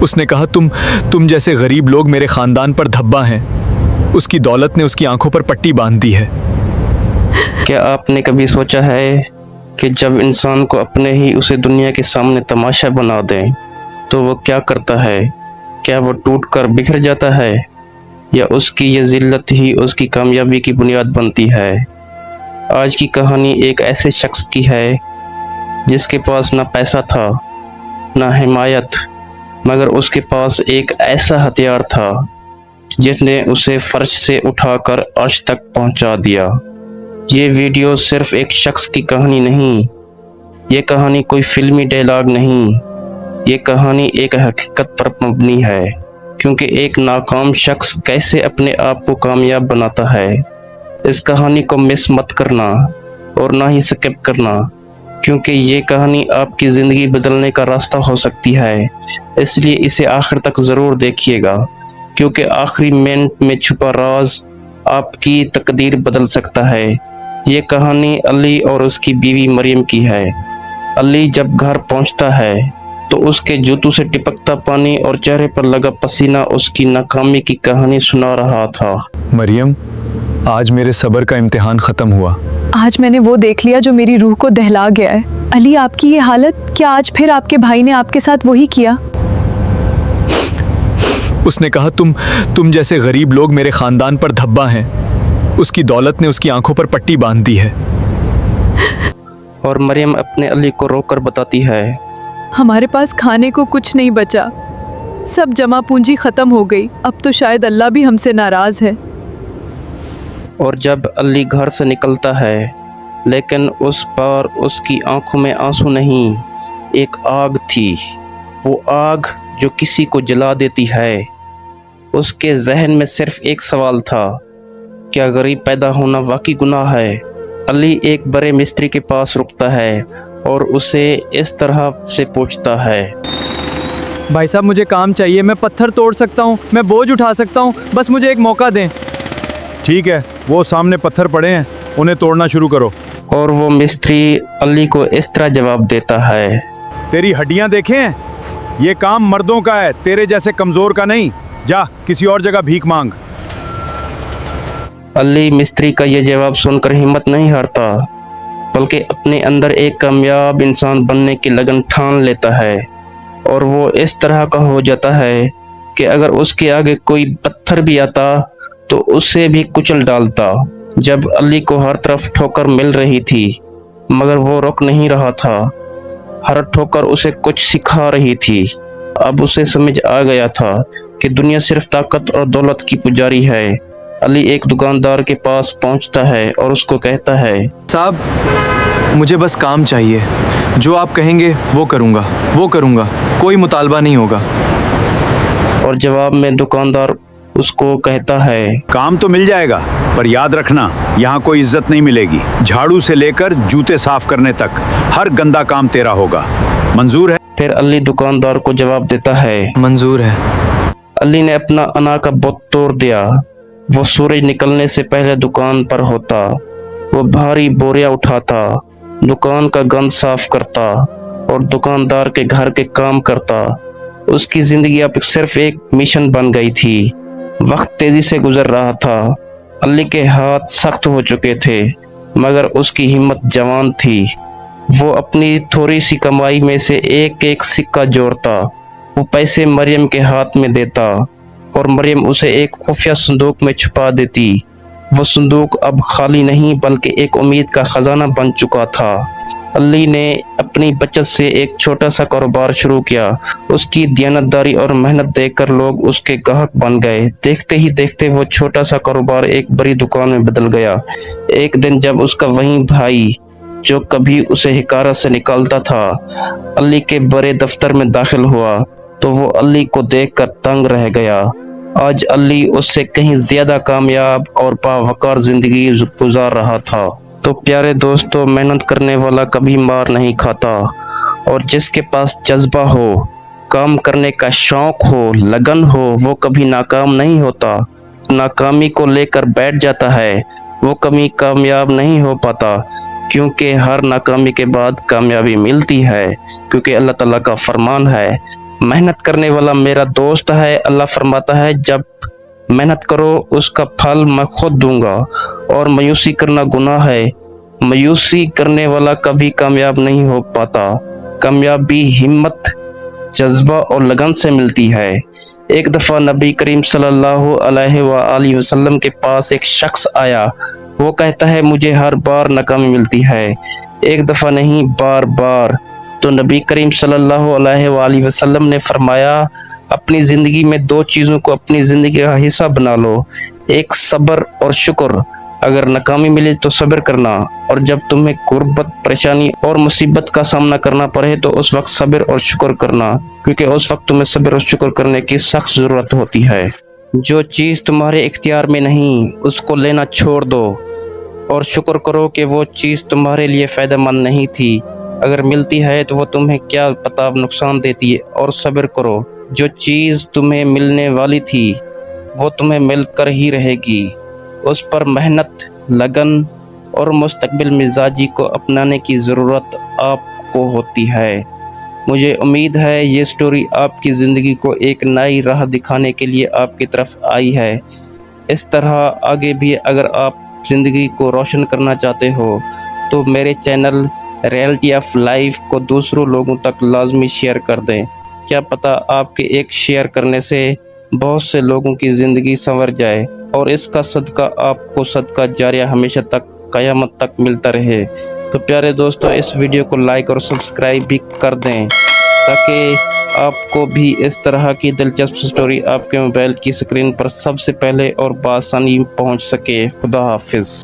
उसने कहा तुम जैसे गरीब लोग मेरे खानदान पर धब्बा हैं। उसकी दौलत ने उसकी आंखों पर पट्टी बांध दी है। क्या आपने कभी सोचा है कि जब इंसान को अपने ही उसे दुनिया के सामने तमाशा बना दें तो वो क्या करता है? क्या वो टूट कर बिखर जाता है या उसकी ये जिल्लत ही उसकी कामयाबी की बुनियाद बनती है? आज की कहानी एक ऐसे शख्स की है जिसके पास ना पैसा था ना हिमायत, मगर उसके पास एक ऐसा हथियार था जिसने उसे फर्श से उठाकर अर्श तक पहुंचा दिया। ये वीडियो सिर्फ एक शख्स की कहानी नहीं, ये कहानी कोई फिल्मी डायलॉग नहीं, ये कहानी एक हकीकत पर मबनी है। क्योंकि एक नाकाम शख्स कैसे अपने आप को कामयाब बनाता है। इस कहानी को मिस मत करना और ना ही स्किप करना, क्योंकि ये कहानी आपकी ज़िंदगी बदलने का रास्ता हो सकती है। इसलिए इसे आखिर तक ज़रूर देखिएगा, क्योंकि आखिरी मिनट में छुपा राज आपकी तकदीर बदल सकता है। ये कहानी अली और उसकी बीवी मरियम की है। अली जब घर पहुंचता है तो उसके जूतों से टिपकता पानी और चेहरे पर लगा पसीना उसकी नाकामी की कहानी सुना रहा था। मरियम, आज मेरे सब्र का इम्तिहान ख़त्म हुआ। आज मैंने वो देख लिया जो मेरी रूह को दहला गया है। अली, आपकी ये हालत, क्या आज फिर आपके भाई ने आपके साथ वही किया? उसने कहा तुम जैसे गरीब लोग मेरे खानदान पर धब्बा हैं। उसकी दौलत ने उसकी आंखों पर पट्टी बांध दी है। और मरियम अपने अली को रोककर बताती है, हमारे पास खाने को कुछ नहीं बचा, सब जमा पूंजी खत्म हो गई। अब तो शायद अल्लाह भी हमसे नाराज है। और जब अली घर से निकलता है, लेकिन उस बार उसकी आंखों में आंसू नहीं, एक आग थी। वो आग जो किसी को जला देती है। उसके जहन में सिर्फ एक सवाल था, क्या गरीब पैदा होना वाकई गुनाह है? अली एक बड़े मिस्त्री के पास रुकता है और उसे इस तरह से पूछता है, भाई साहब, मुझे काम चाहिए। मैं पत्थर तोड़ सकता हूँ, मैं बोझ उठा सकता हूँ, बस मुझे एक मौका दें। ठीक है, वो सामने पत्थर पड़े हैं, उन्हें तोड़ना शुरू करो। और वो मिस्त्री अली को इस तरह जवाब देता है, तेरी हड्डियां देखें, ये काम मर्दों का है, तेरे जैसे कमजोर का नहीं। जा किसी और जगह भीख मांग। अली मिस्त्री का ये जवाब सुनकर हिम्मत नहीं हारता, बल्कि अपने अंदर एक कामयाब इंसान बनने की लगन ठान लेता है। और वो इस तरह का हो जाता है कि अगर उसके आगे कोई पत्थर भी आता तो उसे भी कुचल डालता। जब अली को हर तरफ ठोकर मिल रही थी, मगर वो रुक नहीं रहा था। हर ठोकर उसे कुछ सिखा रही थी। अब उसे समझ आ गया था कि दुनिया सिर्फ ताकत और दौलत की पुजारी है। अली एक दुकानदार के पास पहुंचता है और उसको कहता है, साहब, मुझे बस काम चाहिए। जो आप कहेंगे वो करूँगा, कोई मुतालबा नहीं होगा। और जवाब में दुकानदार उसको कहता है, काम तो मिल जाएगा, पर याद रखना, यहाँ कोई इज्जत नहीं मिलेगी। झाड़ू से लेकर जूते साफ करने तक हर गंदा काम तेरा होगा। मंजूर है? फिर अली दुकानदार को जवाब देता है, मंजूर है। अली ने अपना अना का बुत तोड़ दिया। वो सूरज निकलने से पहले दुकान पर होता। वो भारी बोरियां उठाता, दुकान का गंद साफ करता और दुकानदार के घर के काम करता। उसकी जिंदगी अब सिर्फ एक मिशन बन गई थी। वक्त तेजी से गुजर रहा था। अली के हाथ सख्त हो चुके थे, मगर उसकी हिम्मत जवान थी। वो अपनी थोड़ी सी कमाई में से एक एक सिक्का जोड़ता। वो पैसे मरियम के हाथ में देता और मरियम उसे एक खुफिया संदूक में छुपा देती। वो संदूक अब खाली नहीं, बल्कि एक उम्मीद का खजाना बन चुका था। अली ने अपनी बचत से एक छोटा सा कारोबार शुरू किया। उसकी दयानतदारी और मेहनत देखकर लोग उसके गाहक बन गए। देखते ही देखते वो छोटा सा कारोबार एक बड़ी दुकान में बदल गया। एक दिन जब उसका वही भाई, जो कभी उसे हिकारत से निकालता था, अली के बड़े दफ्तर में दाखिल हुआ, तो वो अली को देखकर तंग रह गया। आज अली उससे कहीं ज्यादा कामयाब और बावकार जिंदगी गुजार रहा था। तो प्यारे दोस्तों, मेहनत करने वाला कभी मार नहीं खाता, और जिसके पास जज्बा हो, काम करने का शौक हो, लगन हो, वो कभी नाकाम नहीं होता। नाकामी को लेकर बैठ जाता है, वो कभी कामयाब नहीं हो पाता, क्योंकि हर नाकामी के बाद कामयाबी मिलती है, क्योंकि अल्लाह ताला का फरमान है मेहनत करने वाला मेरा दोस्त है। अल्लाह फरमाता है जब मेहनत करो उसका फल मैं खुद दूंगा, और मायूसी करना गुनाह है। मायूसी करने वाला कभी कामयाब नहीं हो पाता। कामयाबी हिम्मत, जज्बा और लगन से मिलती है। एक दफ़ा नबी करीम सल्लल्लाहु अलैहि वसल्लम के पास एक शख्स आया। वो कहता है मुझे हर बार नाकामी मिलती है। एक दफ़ा नहीं, बार बार। तो नबी करीम सल्लल्लाहु अलैहि वसल्लम ने फरमाया अपनी ज़िंदगी में दो चीज़ों को अपनी ज़िंदगी का हिस्सा बना लो, एक सब्र और शुक्र। अगर नाकामी मिले तो सब्र करना, और जब तुम्हें गुर्बत, परेशानी और मुसीबत का सामना करना पड़े तो उस वक्त सब्र और शुक्र करना, क्योंकि उस वक्त तुम्हें सब्र और शुक्र करने की सख्त ज़रूरत होती है। जो चीज़ तुम्हारे इख्तियार में नहीं उसको लेना छोड़ दो, और शुक्र करो कि वो चीज़ तुम्हारे लिए फ़ायदेमंद नहीं थी। अगर मिलती है तो वो तुम्हें क्या पता नुकसान देती है। और सब्र करो, जो चीज़ तुम्हें मिलने वाली थी वो तुम्हें मिलकर ही रहेगी। उस पर मेहनत, लगन और मुस्तकबिल मिजाजी को अपनाने की ज़रूरत आपको होती है। मुझे उम्मीद है ये स्टोरी आपकी ज़िंदगी को एक नई राह दिखाने के लिए आपकी तरफ आई है। इस तरह आगे भी अगर आप ज़िंदगी को रोशन करना चाहते हो तो मेरे चैनल रियलिटी ऑफ लाइफ को दूसरों लोगों तक लाजमी शेयर कर दें। क्या पता आपके एक शेयर करने से बहुत से लोगों की ज़िंदगी संवर जाए, और इसका सदका आपको सदका जारिया हमेशा तक, क़यामत तक मिलता रहे। तो प्यारे दोस्तों, इस वीडियो को लाइक और सब्सक्राइब भी कर दें ताकि आपको भी इस तरह की दिलचस्प स्टोरी आपके मोबाइल की स्क्रीन पर सबसे पहले और बआसानी पहुंच सके। खुदा हाफिज़।